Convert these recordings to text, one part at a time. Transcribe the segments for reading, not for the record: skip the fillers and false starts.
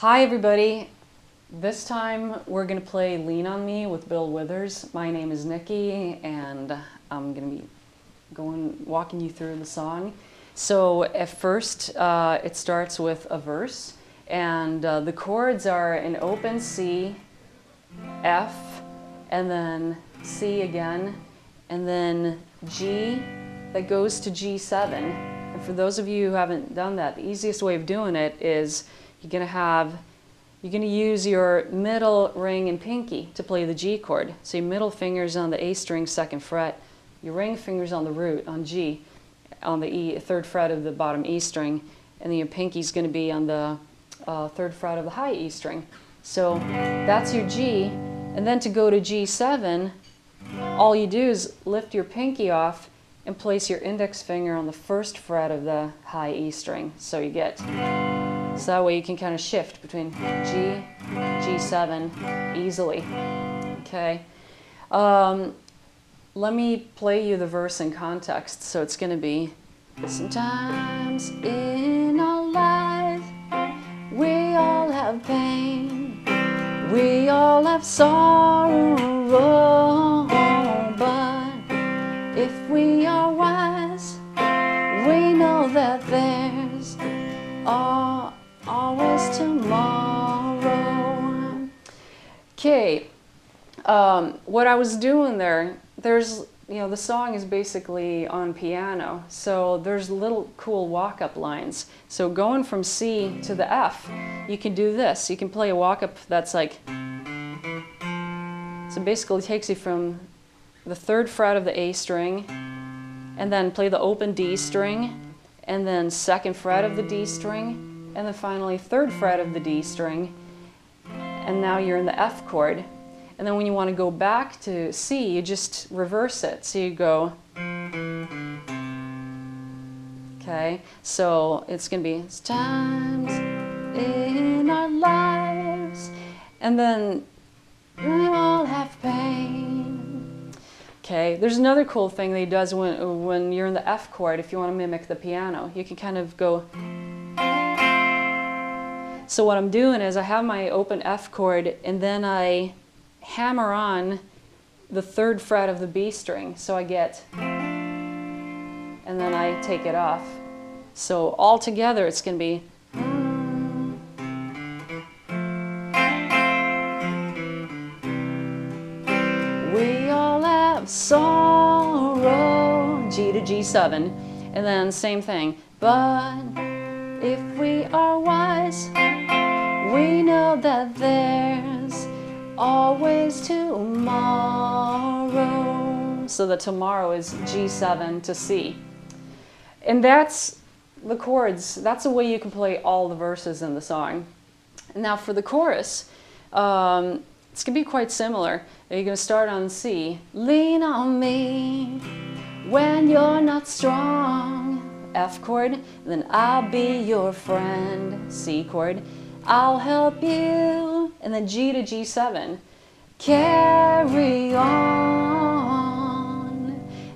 Hi everybody. This time we're going to play Lean on Me with Bill Withers. My name is Nikki and I'm going to be walking you through the song. So at first it starts with a verse and the chords are an open C, F, and then C again, and then G that goes to G7. And for those of you who haven't done that, the easiest way of doing it is you're going to use your middle ring and pinky to play the G chord. So your middle finger's on the A string, 2nd fret. Your ring finger's on the root, on G, on the E, 3rd fret of the bottom E string. And then your pinky's going to be on the 3rd fret of the high E string. So that's your G. And then to go to G7, all you do is lift your pinky off and place your index finger on the 1st fret of the high E string. So you get... So that way you can kind of shift between G, G7 easily. Okay. Let me play you the verse in context. So it's going to be, sometimes in our life we all have pain, we all have sorrow, but if we are wise, we know that there's always tomorrow. Okay, what I was doing there's, the song is basically on piano, so there's little cool walk-up lines. So going from C to the F, you can do this. You can play a walk-up that's like, so basically takes you from the 3rd fret of the A string, and then play the open D string, and then 2nd fret of the D string, and then finally 3rd fret of the D string, and now you're in the F chord. And then when you want to go back to C, you just reverse it. So you go, okay, so it's going to be times in our lives, and then we all have pain. Okay, there's another cool thing that he does when you're in the F chord. If you want to mimic the piano, you can kind of go. So what I'm doing is I have my open F chord and then I hammer on the 3rd fret of the B string. So I get, and then I take it off. So all together it's going to be, we all have sorrow, G to G7, and then same thing, but if we are wise, we know that there's always tomorrow. So the tomorrow is G7 to C. And that's the chords. That's a way you can play all the verses in the song. Now for the chorus, it's going to be quite similar. You're going to start on C. Lean on me when you're not strong. F chord, then I'll be your friend, C chord, I'll help you, and then G to G7, carry on,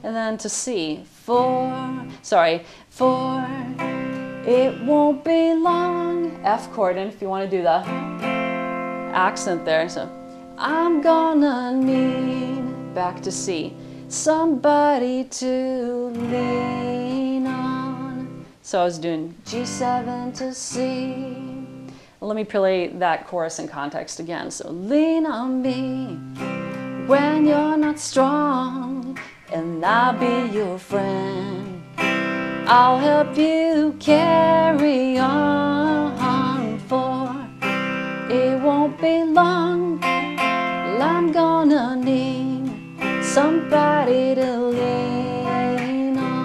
and then to C, for it won't be long, F chord, and if you want to do the accent there, so I'm gonna need, back to C, somebody to lean on. So I was doing G7 to C. Let me play that chorus in context again. So lean on me when you're not strong, and I'll be your friend. I'll help you carry on, for it won't be long. I'm gonna need somebody to lean on.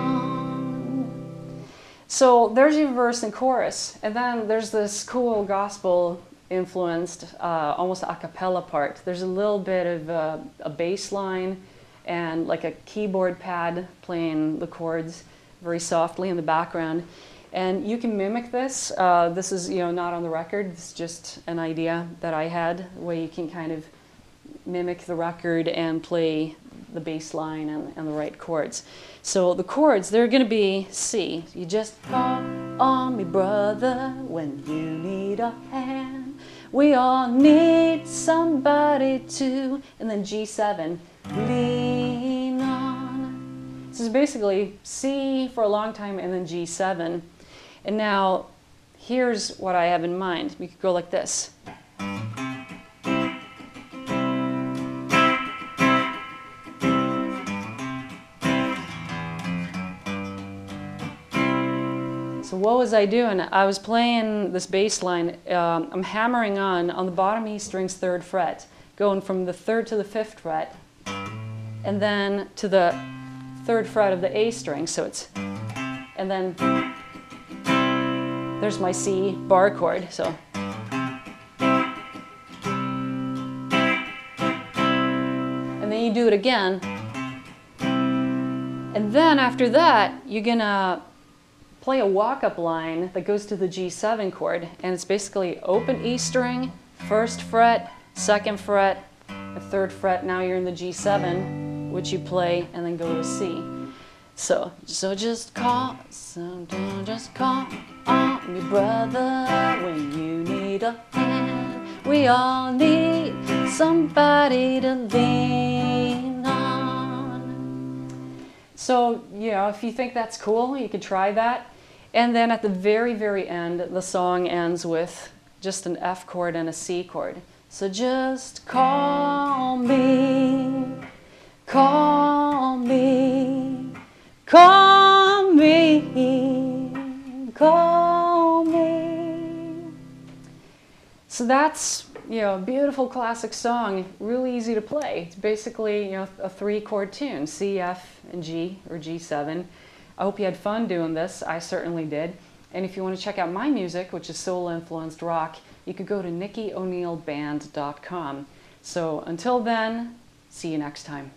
So there's your verse and chorus, and then there's this cool gospel influenced almost a cappella part. There's a little bit of a bass line and like a keyboard pad playing the chords very softly in the background, and you can mimic this. This is not on the record. It's just an idea that I had, where you can kind of mimic the record and play the bass line and the right chords. So the chords, they're going to be C. You just call on me, brother, when you need a hand. We all need somebody to, and then G7, lean on. This is basically C for a long time and then G7. And now here's what I have in mind. We could go like this. So what was I doing? I was playing this bass line. I'm hammering on the bottom E string's 3rd fret, going from the 3rd to the 5th fret, and then to the 3rd fret of the A string. So it's, and then there's my C bar chord. So, and then you do it again, and then after that you're gonna play a walk-up line that goes to the G7 chord, and it's basically open E string, 1st fret, 2nd fret, the 3rd fret. Now you're in the G7, which you play and then go to C. So just call on me, brother, when you need a hand. We all need somebody to lean on. So, you know, if you think that's cool, you could try that. And then at the very, very end, the song ends with just an F chord and a C chord. So just call me, call me, call me, call me. So that's, you know, a beautiful classic song, really easy to play. It's basically, you know, a 3-chord tune, C, F, and G, or G7. I hope you had fun doing this. I certainly did. And if you want to check out my music, which is soul-influenced rock, you could go to nickyoneilband.com. So until then, see you next time.